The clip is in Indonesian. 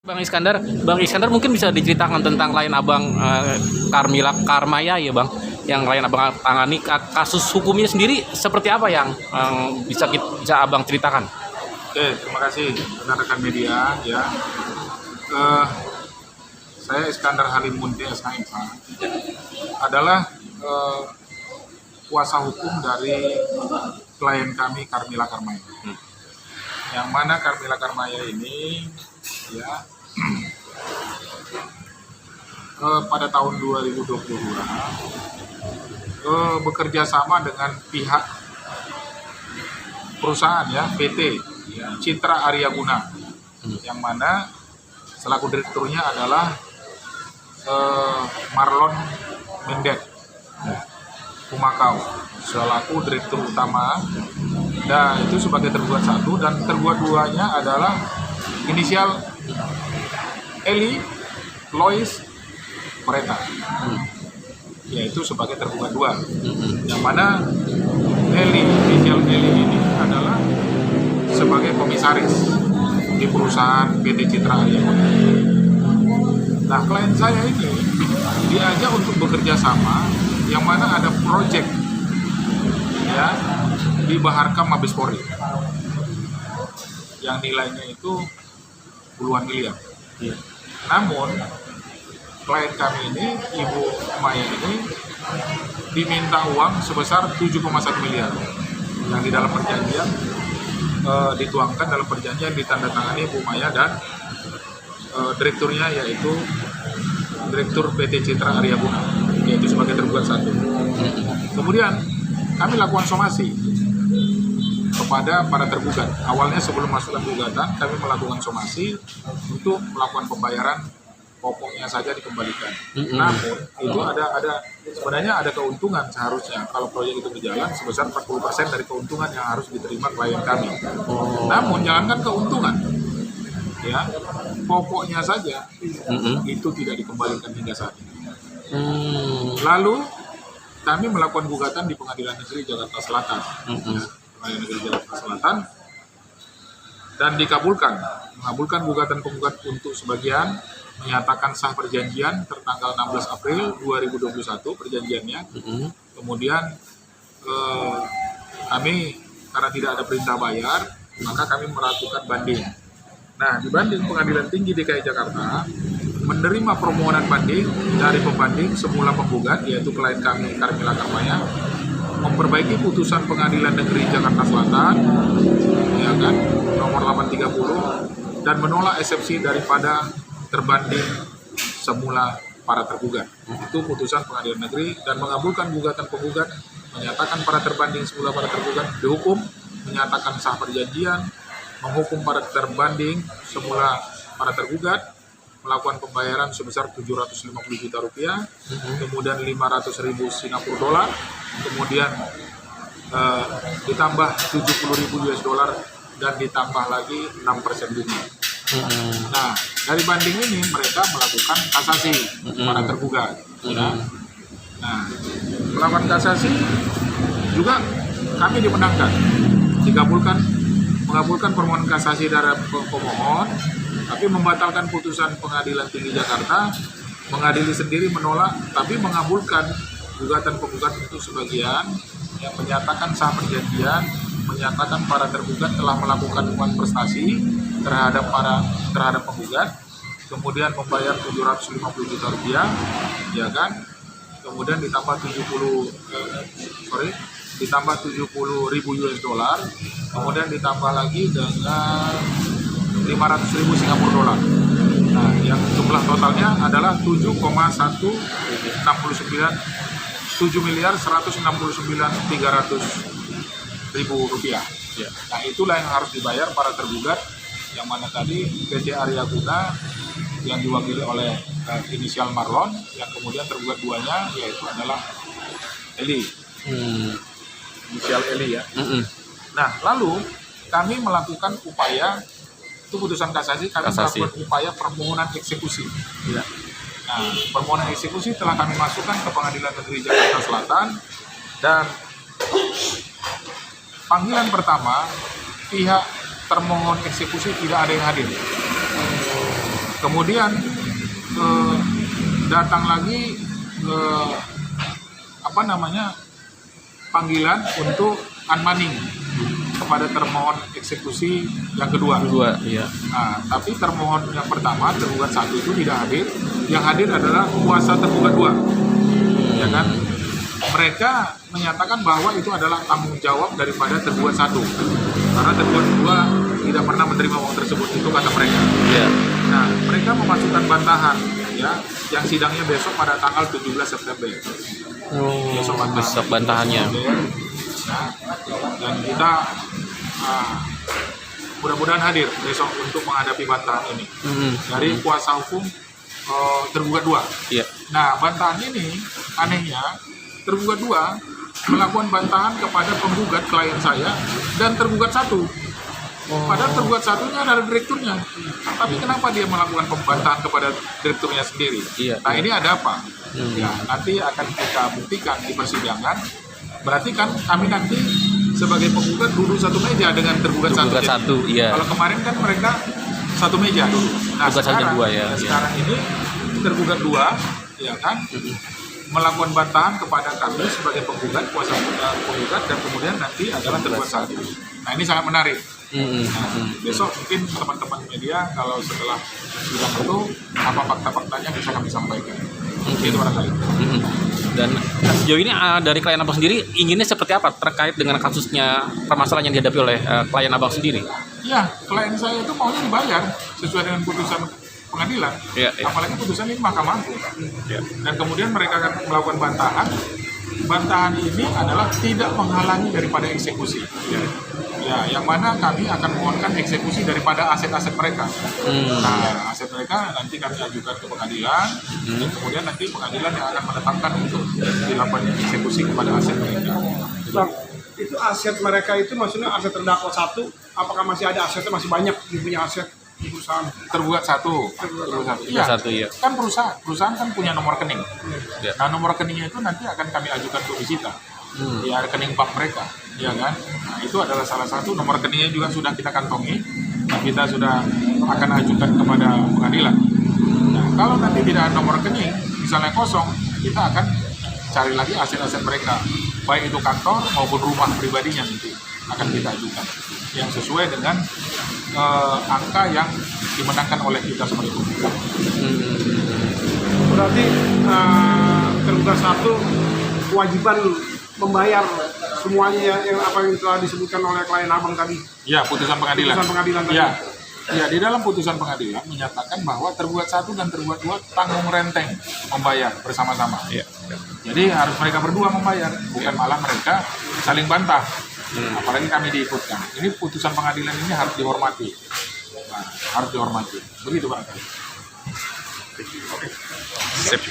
Bang Iskandar mungkin bisa diceritakan tentang klien Abang Karmila Karmaya ya Bang, yang klien Abang tangani, kasus hukumnya sendiri seperti apa yang bisa Abang ceritakan? Oke, terima kasih rekan-rekan media ya. Saya Iskandar Halim Munte SHMH adalah kuasa hukum dari klien kami Karmila Karmaya. Yang mana Karmila Karmaya ini ya pada tahun 2022 bekerja sama dengan pihak perusahaan ya PT Citra Arya Guna, yang mana selaku direkturnya adalah Marlon Mendet Kumakau selaku direktur utama, dan itu sebagai tergugat satu, dan tergugat duanya adalah inisial Eli Lois Mereta, yaitu sebagai tergugat dua, yang mana inisial Eli ini adalah sebagai komisaris di perusahaan PT Citra Arya. Nah, klien saya ini diajak untuk bekerja sama, yang mana ada proyek ya di Baharkam Mabes Polri yang nilainya itu puluhan miliar. Namun klien kami ini, Ibu Maya ini, diminta uang sebesar 7,1 miliar yang di dalam perjanjian dituangkan dalam perjanjian ditandatangani Ibu Maya dan direkturnya, yaitu Direktur PT Citra Arya Guna, yaitu sebagai tergugat satu. Kemudian kami lakukan somasi kepada para tergugat. Awalnya sebelum masukkan gugatan, kami melakukan somasi untuk melakukan pembayaran pokoknya saja dikembalikan. Namun itu sebenarnya ada keuntungan seharusnya kalau proyek itu berjalan sebesar 40% dari keuntungan yang harus diterima klien kami. Namun jangankan keuntungan, ya pokoknya saja itu tidak dikembalikan hingga saat ini. Lalu kami melakukan gugatan di Pengadilan Negeri Jakarta Selatan. Pengadilan Negeri Jakarta Selatan, dan mengabulkan gugatan penggugat untuk sebagian, menyatakan sah perjanjian tertanggal 16 April 2021 perjanjiannya. Kemudian kami karena tidak ada perintah bayar, maka kami melakukan banding. Nah, di banding Pengadilan Tinggi DKI Jakarta menerima permohonan banding dari pembanding semula penggugat, yaitu klien kami Karmila Karmaya, memperbaiki putusan Pengadilan Negeri Jakarta Selatan ya kan nomor 830 dan menolak eksepsi daripada terbanding semula para tergugat. Itu putusan Pengadilan Negeri, dan mengabulkan gugatan penggugat, menyatakan para terbanding semula para tergugat dihukum, menyatakan sah perjanjian, menghukum para terbanding semula para tergugat melakukan pembayaran sebesar 750 juta rupiah, kemudian 500.000 Singapura dolar, kemudian ditambah 70.000 US dollar, dan ditambah lagi 6% bunga. Nah, dari banding ini mereka melakukan kasasi para tergugat. Ya. Nah, melakukan kasasi juga kami dimenangkan, mengabulkan permohonan kasasi dari pemohon, tapi membatalkan putusan Pengadilan Tinggi Jakarta. Mengadili sendiri menolak, tapi mengabulkan gugatan penggugat untuk sebagian, yang menyatakan sah perjanjian, menyatakan para tergugat telah melakukan uang prestasi terhadap penggugat, kemudian membayar 750 juta rupiah, ya kan? Kemudian ditambah 70.000 US dollar, kemudian ditambah lagi dengan 500.000 Singapura dolar. Nah, yang jumlah totalnya adalah 7,169.300.000 rupiah. Nah, itulah yang harus dibayar para tergugat, yang mana tadi PT Arya Guna yang diwakili oleh inisial Marlon, yang kemudian tergugat duanya yaitu adalah Eli, inisial Eli ya. Nah, lalu kami melakukan upaya, itu putusan kasasi, melakukan upaya permohonan eksekusi. Ya. Nah, permohonan eksekusi telah kami masukkan ke Pengadilan Negeri Jakarta Selatan, dan panggilan pertama pihak termohon eksekusi tidak ada yang hadir. Kemudian datang lagi panggilan untuk unmanning kepada termohon eksekusi yang kedua. Iya. Nah, tapi termohon yang pertama, tergugat 1 itu tidak hadir. Yang hadir adalah kuasa tergugat 2. Ya kan? Mereka menyatakan bahwa itu adalah tanggung jawab daripada tergugat 1. Karena tergugat 2 tidak pernah menerima uang tersebut, itu kata mereka. Iya. Nah, mereka memasukkan bantahan ya, yang sidangnya besok pada tanggal 17 September. Besok bantahannya. Nah, dan kita mudah-mudahan hadir besok untuk menghadapi bantahan ini dari kuasa hukum tergugat 2. Iya. Nah, bantahan ini anehnya tergugat 2 melakukan bantahan kepada penggugat klien saya dan tergugat 1. Padahal tergugat 1-nya adalah direkturnya. Tapi kenapa dia melakukan pembantahan kepada direkturnya sendiri? Iya. Nah, ini ada apa? Ya, nanti akan kita buktikan di persidangan. Berarti kan kami nanti sebagai penggugat duduk satu meja dengan tergugat satu. Iya. Kalau kemarin kan mereka satu meja dulu. Nah, Tergugat saja sekarang, 2 ya. sekarang ini tergugat 2, ya kan? Melakukan bantahan kepada kami sebagai penggugat, kuasa penggugat, dan kemudian nanti adalah tergugat 1. Nah, ini sangat menarik. Nah, besok mungkin teman-teman media kalau setelah sidang itu apa fakta-faktanya bisa kami sampaikan. Itu barangkali. Dan sejauh ini dari klien abang sendiri inginnya seperti apa terkait dengan kasusnya, permasalahan yang dihadapi oleh klien abang sendiri? Ya, klien saya itu maunya dibayar sesuai dengan putusan pengadilan. Iya. Apalagi putusan ini Mahkamah Agung. Iya. Dan kemudian mereka akan melakukan bantahan. Bantahan ini adalah tidak menghalangi daripada eksekusi. Ya, yang mana kami akan mohonkan eksekusi daripada aset-aset mereka. Nah, aset mereka nanti kami ajukan ke pengadilan, dan kemudian nanti pengadilan yang akan menetapkan untuk dilakukan eksekusi kepada aset mereka. Bang, itu aset mereka itu maksudnya aset terdakwa 1, apakah masih ada asetnya, masih banyak punya aset di perusahaan? Tergugat 1. Iya. Iya. Kan perusahaan kan punya nomor rekening. Iya. Nah, nomor rekeningnya itu nanti akan kami ajukan untuk disita. Ya, rekening bank mereka, ya kan? Nah, itu adalah salah satu. Nomor rekeningnya juga sudah kita kantongi, dan kita sudah akan ajukan kepada pengadilan. Nah, kalau nanti tidak ada nomor rekening, misalnya kosong, kita akan cari lagi aset-aset mereka, baik itu kantor maupun rumah pribadinya nanti akan kita ajukan, yang sesuai dengan angka yang dimenangkan oleh kita semua itu. Berarti tergugat 1 kewajiban membayar semuanya yang apa yang telah disebutkan oleh klien abang tadi. Ya, putusan pengadilan. Putusan pengadilan tadi. Ya. Ya, di dalam putusan pengadilan menyatakan bahwa tergugat 1 dan tergugat 2 tanggung renteng membayar bersama-sama. Iya. Jadi harus mereka berdua membayar, bukan malah mereka saling bantah. Apalagi kami diikutkan. Ini putusan pengadilan ini harus dihormati. Nah, harus dihormati. Begitu Pak. Sip.